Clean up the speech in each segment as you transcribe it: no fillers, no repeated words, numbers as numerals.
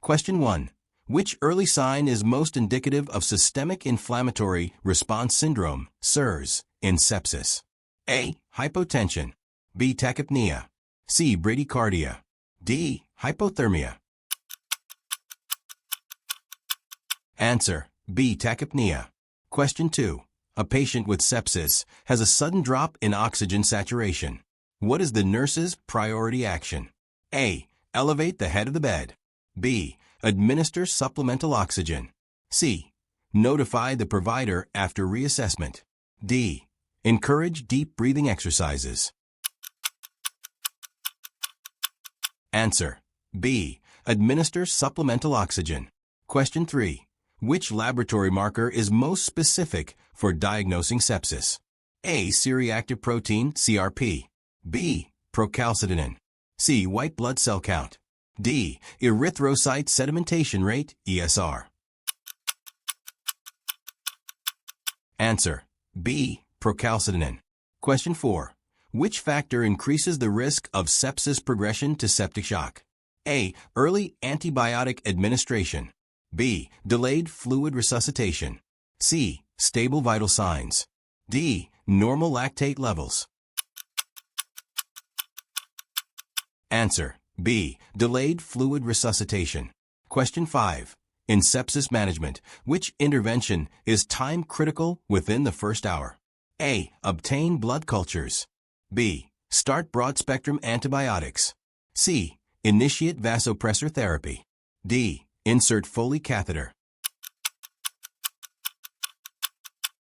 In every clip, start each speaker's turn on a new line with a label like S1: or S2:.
S1: Question 1. Which early sign is most indicative of systemic inflammatory response syndrome, SIRS, in sepsis? A. Hypotension. B. Tachypnea. C. Bradycardia. D. Hypothermia. Answer: B. Tachypnea. Question 2. A patient with sepsis has a sudden drop in oxygen saturation. What is the nurse's priority action? A. Elevate the head of the bed. B. Administer supplemental oxygen. C. Notify the provider after reassessment. D. Encourage deep breathing exercises. Answer: B. Administer supplemental oxygen. Question 3. Which laboratory marker is most specific for diagnosing sepsis? A. C-reactive protein, CRP. B. Procalcitonin. C. White blood cell count. D. Erythrocyte sedimentation rate, ESR. Answer: B. Procalcitonin. Question 4. Which factor increases the risk of sepsis progression to septic shock? A. Early antibiotic administration. B. Delayed fluid resuscitation. C. Stable vital signs. D. Normal lactate levels. Answer: B. Delayed fluid resuscitation. Question 5. In sepsis management, which intervention is time critical within the first hour? A. Obtain blood cultures. B. Start broad-spectrum antibiotics. C. Initiate vasopressor therapy. D. Insert Foley catheter.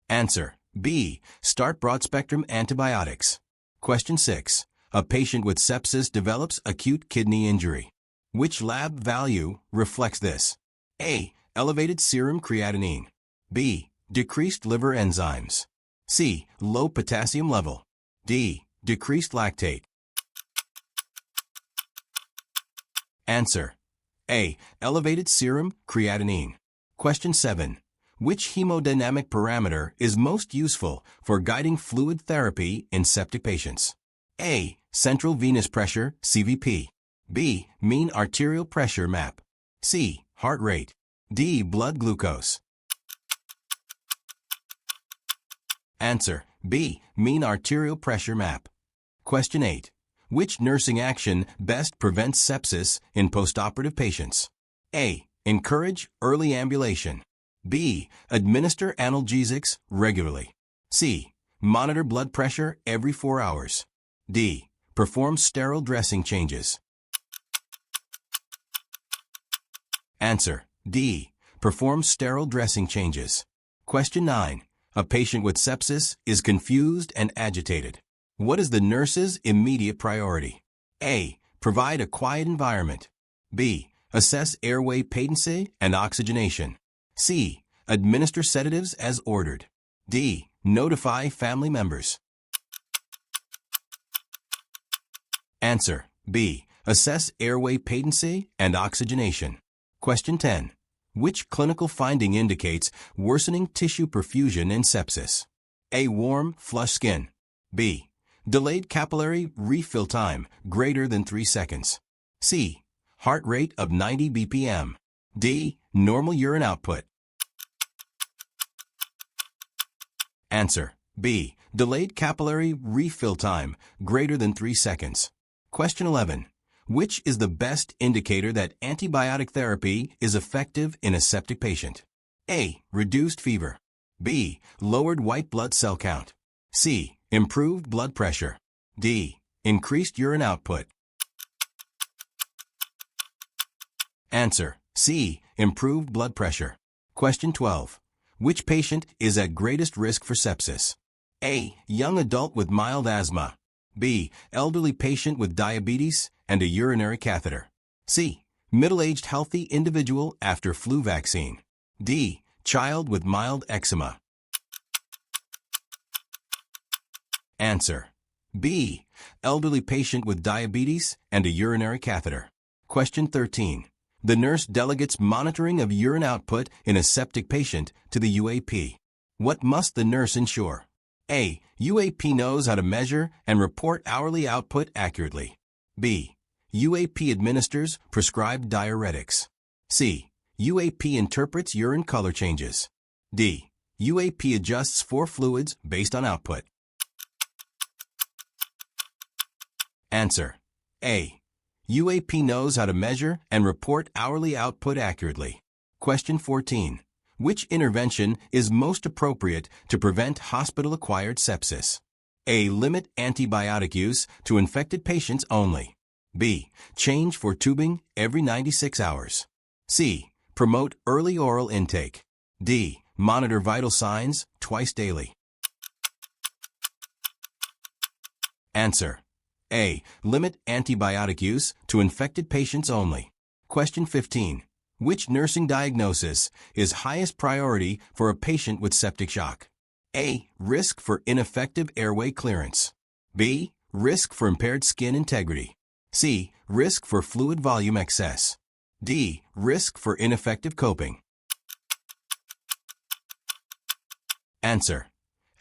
S1: Answer: B. Start broad-spectrum antibiotics. Question 6. A patient with sepsis develops acute kidney injury. Which lab value reflects this? A. Elevated serum creatinine. B. Decreased liver enzymes. C. Low potassium level. D. Decreased lactate. Answer: A. Elevated serum creatinine. Question 7. Which hemodynamic parameter is most useful for guiding fluid therapy in septic patients? A. Central venous pressure, CVP. B. Mean arterial pressure, MAP. C. Heart rate. D. Blood glucose. Answer: B. Mean arterial pressure, MAP. Question 8. Which nursing action best prevents sepsis in postoperative patients? A. Encourage early ambulation. B. Administer analgesics regularly. C. Monitor blood pressure every 4 hours. D. Perform sterile dressing changes. Answer: D. Perform sterile dressing changes. Question 9. A patient with sepsis is confused and agitated. What is the nurse's immediate priority? A. Provide a quiet environment. B. Assess airway patency and oxygenation. C. Administer sedatives as ordered. D. Notify family members. Answer: B. Assess airway patency and oxygenation. Question 10. Which clinical finding indicates worsening tissue perfusion in sepsis? A. Warm, flush skin. B. Delayed capillary refill time greater than 3 seconds. C. Heart rate of 90 BPM. D. Normal urine output. Answer: B. Delayed capillary refill time greater than 3 seconds. Question 11. Which is the best indicator that antibiotic therapy is effective in a septic patient? A. Reduced fever. B. Lowered white blood cell count. C. Improved blood pressure. D. Increased urine output. Answer: C. Improved blood pressure. Question 12. Which patient is at greatest risk for sepsis? A. Young adult with mild asthma. B. Elderly patient with diabetes and a urinary catheter. C. Middle-aged healthy individual after flu vaccine. D. Child with mild eczema. Answer: B. Elderly patient with diabetes and a urinary catheter. Question 13. The nurse delegates monitoring of urine output in a septic patient to the UAP. What must the nurse ensure? A. UAP knows how to measure and report hourly output accurately. B. UAP administers prescribed diuretics. C. UAP interprets urine color changes. D. UAP adjusts for fluids based on output. Answer. A. UAP knows how to measure and report hourly output accurately. Question 14. Which intervention is most appropriate to prevent hospital-acquired sepsis? A. Limit antibiotic use to infected patients only. B. Change for tubing every 96 hours. C. Promote early oral intake. D. Monitor vital signs twice daily. Answer. A. Limit antibiotic use to infected patients only. Question 15. Which nursing diagnosis is highest priority for a patient with septic shock? A. Risk for ineffective airway clearance. B. Risk for impaired skin integrity. C. Risk for fluid volume excess. D. Risk for ineffective coping. Answer.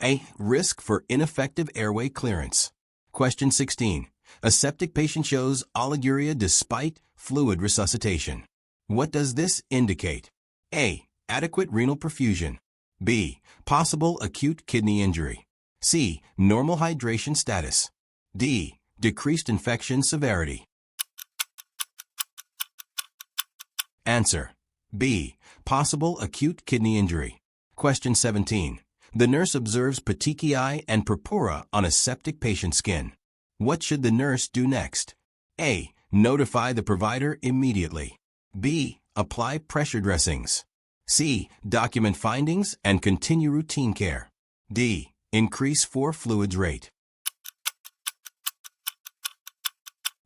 S1: A. Risk for ineffective airway clearance. Question 16. A septic patient shows oliguria despite fluid resuscitation. What does this indicate? A. Adequate renal perfusion. B. Possible acute kidney injury. C. Normal hydration status. D. Decreased infection severity. Answer. B. Possible acute kidney injury. Question 17. The nurse observes petechiae and purpura on a septic patient's skin. What should the nurse do next? A. Notify the provider immediately. B. Apply pressure dressings. C. Document findings and continue routine care. D. Increase for fluids rate.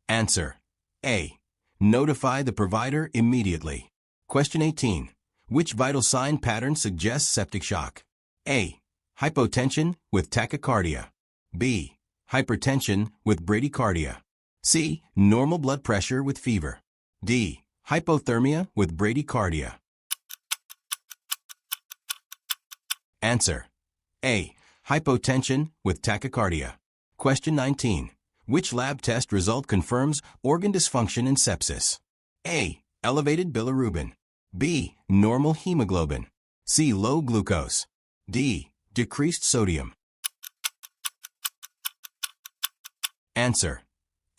S1: Answer. A. Notify the provider immediately. Question 18. Which vital sign pattern suggests septic shock? A. Hypotension with tachycardia. B. Hypertension with bradycardia. C. Normal blood pressure with fever. D. Hypothermia with bradycardia. Answer. A. Hypotension with tachycardia. Question 19. Which lab test result confirms organ dysfunction in sepsis? A. Elevated bilirubin. B. Normal hemoglobin. C. Low glucose. D. Decreased sodium. Answer.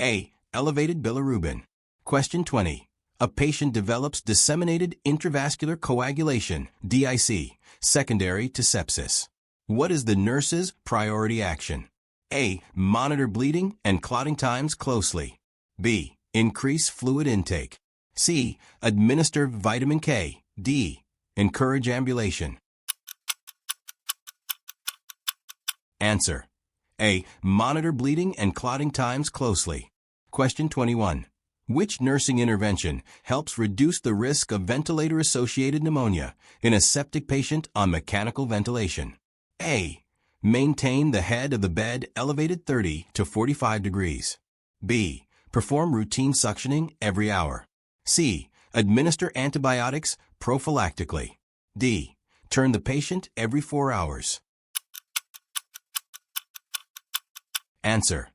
S1: A. Elevated bilirubin. Question 20. A patient develops disseminated intravascular coagulation, DIC, secondary to sepsis. What is the nurse's priority action? A. Monitor bleeding and clotting times closely. B. Increase fluid intake. C. Administer vitamin K. D. Encourage ambulation. Answer. A. Monitor bleeding and clotting times closely. Question 21. Which nursing intervention helps reduce the risk of ventilator-associated pneumonia in a septic patient on mechanical ventilation? A. Maintain the head of the bed elevated 30 to 45 degrees. B. Perform routine suctioning every hour. C. Administer antibiotics prophylactically. D. Turn the patient every 4 hours. Answer.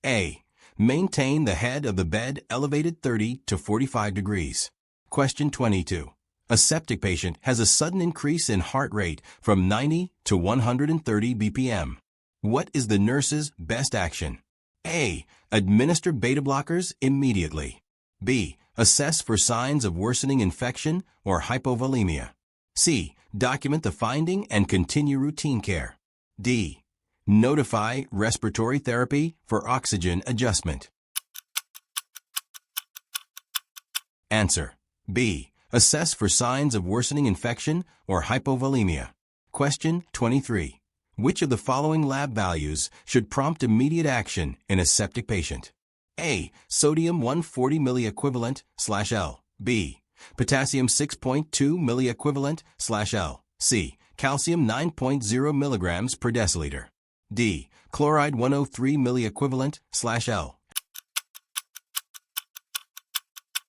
S1: A. Maintain the head of the bed elevated 30 to 45 degrees. Question 22. A septic patient has a sudden increase in heart rate from 90 to 130 BPM. What is the nurse's best action? A. Administer beta blockers immediately. B. Assess for signs of worsening infection or hypovolemia. C. Document the finding and continue routine care. D. Notify respiratory therapy for oxygen adjustment. Answer. B. Assess for signs of worsening infection or hypovolemia. Question 23. Which of the following lab values should prompt immediate action in a septic patient? A. Sodium 140 milliequivalent/L. B. Potassium 6.2 milliequivalent/L. C. Calcium 9.0 milligrams per deciliter. D. Chloride 103 milliequivalent/L.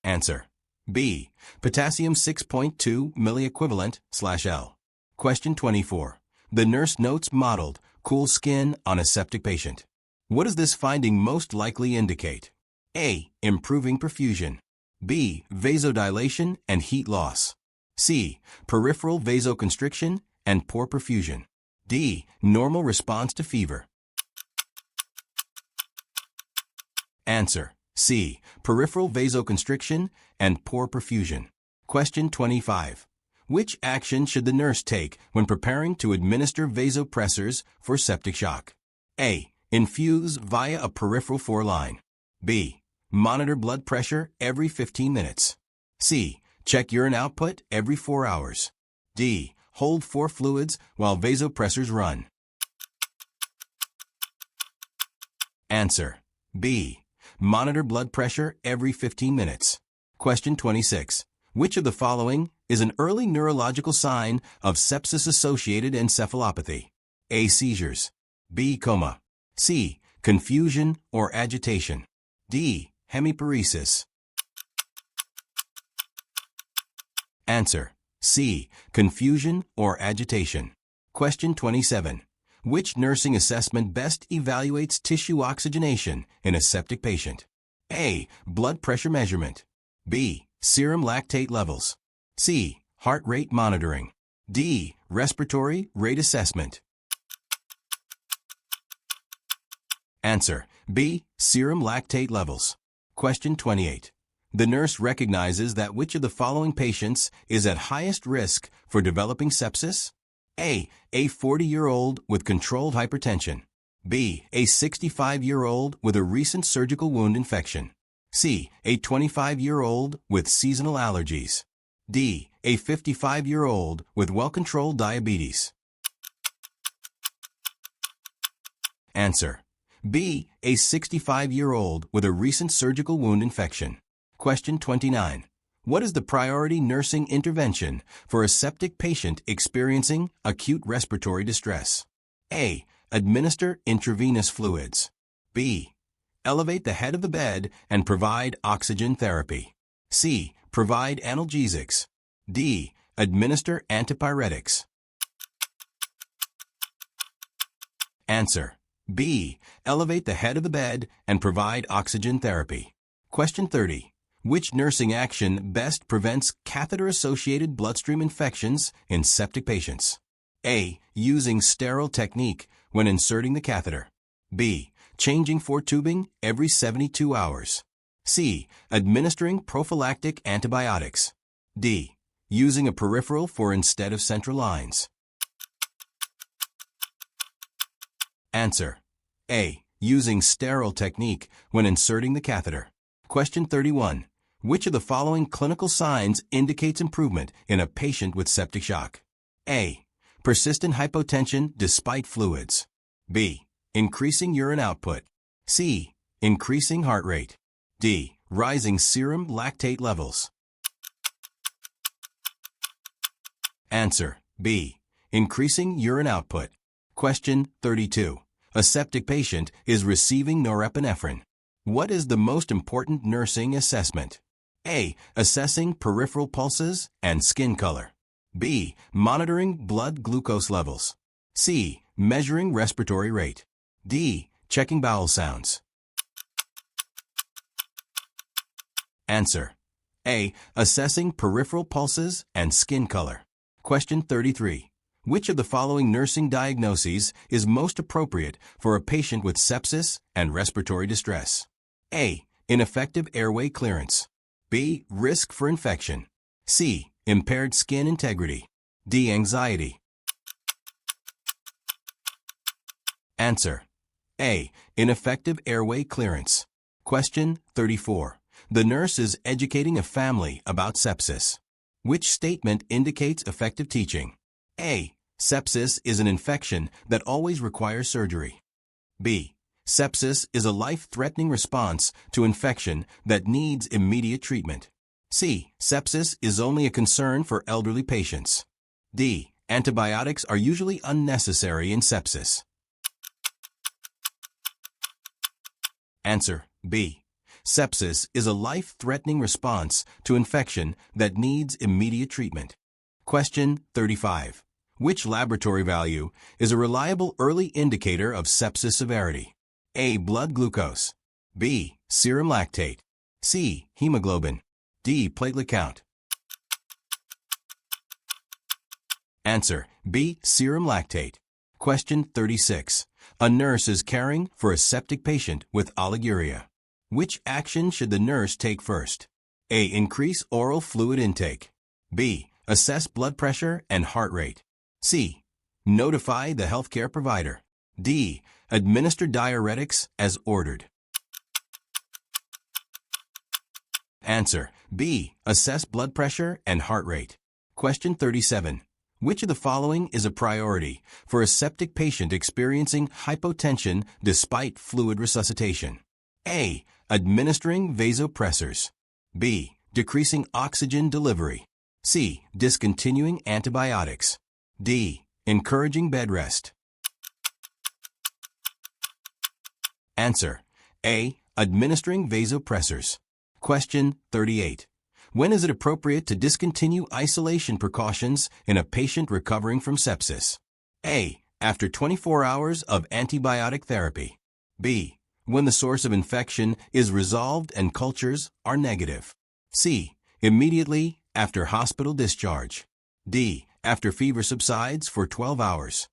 S1: Answer. B. Potassium 6.2 milliequivalent/L. Question 24. The nurse notes mottled, cool skin on a septic patient. What does this finding most likely indicate? A. Improving perfusion. B. Vasodilation and heat loss. C. Peripheral vasoconstriction and poor perfusion. D. Normal response to fever. Answer: C. Peripheral vasoconstriction and poor perfusion. Question 25. Which action should the nurse take when preparing to administer vasopressors for septic shock? A. Infuse via a peripheral foreline. B. Monitor blood pressure every 15 minutes. C. Check urine output every 4 hours. D. Hold 4 fluids while vasopressors run. Answer: B. Monitor blood pressure every 15 minutes. Question 26. Which of the following is an early neurological sign of sepsis-associated encephalopathy? A. Seizures. B. Coma. C. Confusion or agitation. D. Hemiparesis. Answer: C. Confusion or agitation. Question 27. Which nursing assessment best evaluates tissue oxygenation in a septic patient? A. Blood pressure measurement. B. Serum lactate levels. C. Heart rate monitoring. D. Respiratory rate assessment. Answer: B. Serum lactate levels. Question 28. The nurse recognizes that which of the following patients is at highest risk for developing sepsis? A. A 40-year-old with controlled hypertension. B. A 65-year-old with a recent surgical wound infection. C. A 25-year-old with seasonal allergies. D. A 55-year-old with well-controlled diabetes. Answer: B. A 65-year-old with a recent surgical wound infection. Question 29. What is the priority nursing intervention for a septic patient experiencing acute respiratory distress? A. Administer intravenous fluids. B. Elevate the head of the bed and provide oxygen therapy. C. Provide analgesics. D. Administer antipyretics. Answer: B. Elevate the head of the bed and provide oxygen therapy. Question 30. Which nursing action best prevents catheter-associated bloodstream infections in septic patients? A. Using sterile technique when inserting the catheter. B. Changing for tubing every 72 hours. C. Administering prophylactic antibiotics. D. Using a peripheral for instead of central lines. Answer: A. Using sterile technique when inserting the catheter. Question 31. Which of the following clinical signs indicates improvement in a patient with septic shock? A. Persistent hypotension despite fluids. B. Increasing urine output. C. Increasing heart rate. D. Rising serum lactate levels. Answer: B. Increasing urine output. Question 32. A septic patient is receiving norepinephrine. What is the most important nursing assessment? A. Assessing peripheral pulses and skin color. B. Monitoring blood glucose levels. C. Measuring respiratory rate. D. Checking bowel sounds. Answer: A. Assessing peripheral pulses and skin color. Question 33. Which of the following nursing diagnoses is most appropriate for a patient with sepsis and respiratory distress? A. Ineffective airway clearance. B. Risk for infection. C. Impaired skin integrity. D. Anxiety. Answer: A. Ineffective airway clearance. Question 34. The nurse is educating a family about sepsis. Which statement indicates effective teaching? A. Sepsis is an infection that always requires surgery. B. Sepsis is a life-threatening response to infection that needs immediate treatment. C. Sepsis is only a concern for elderly patients. D. Antibiotics are usually unnecessary in sepsis. Answer: B. Sepsis is a life-threatening response to infection that needs immediate treatment. Question 35. Which laboratory value is a reliable early indicator of sepsis severity? A. Blood glucose. B. Serum lactate. C. Hemoglobin. D. Platelet count. Answer B. Serum lactate. Question 36. A nurse is caring for a septic patient with oliguria. Which action should the nurse take first? A. Increase oral fluid intake. B. Assess blood pressure and heart rate. C. Notify the healthcare provider. D. Administer diuretics as ordered. Answer B. Assess blood pressure and heart rate. Question 37. Which of the following is a priority for a septic patient experiencing hypotension despite fluid resuscitation? A. Administering vasopressors. B. Decreasing oxygen delivery. C. Discontinuing antibiotics. D. Encouraging bed rest. Answer A. Administering vasopressors. Question 38. When is it appropriate to discontinue isolation precautions in a patient recovering from sepsis? A. After 24 hours of antibiotic therapy. B. When the source of infection is resolved and cultures are negative. C. Immediately after hospital discharge. D. After fever subsides for 12 hours.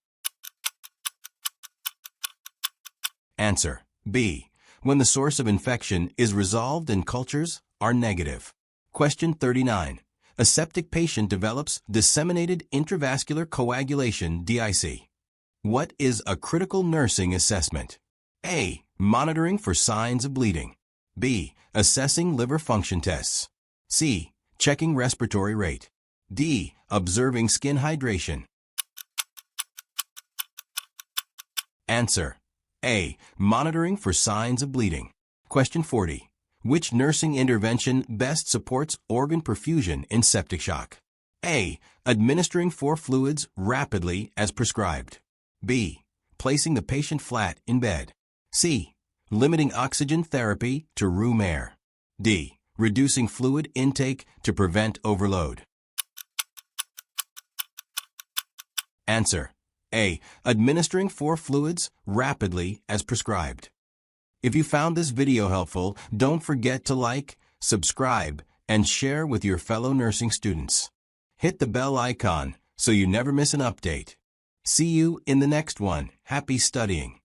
S1: Answer B. When the source of infection is resolved and cultures are negative. Question 39. A septic patient develops disseminated intravascular coagulation (DIC). What is a critical nursing assessment? A. Monitoring for signs of bleeding. B. Assessing liver function tests. C. Checking respiratory rate. D. Observing skin hydration. Answer A. Monitoring for signs of bleeding. Question 40. Which nursing intervention best supports organ perfusion in septic shock? A. Administering 4 fluids rapidly as prescribed. B. Placing the patient flat in bed. C. Limiting oxygen therapy to room air. D. Reducing fluid intake to prevent overload. Answer A. Administering 4 fluids rapidly as prescribed. If you found this video helpful, don't forget to like, subscribe, and share with your fellow nursing students. Hit the bell icon so you never miss an update. See you in the next one. Happy studying!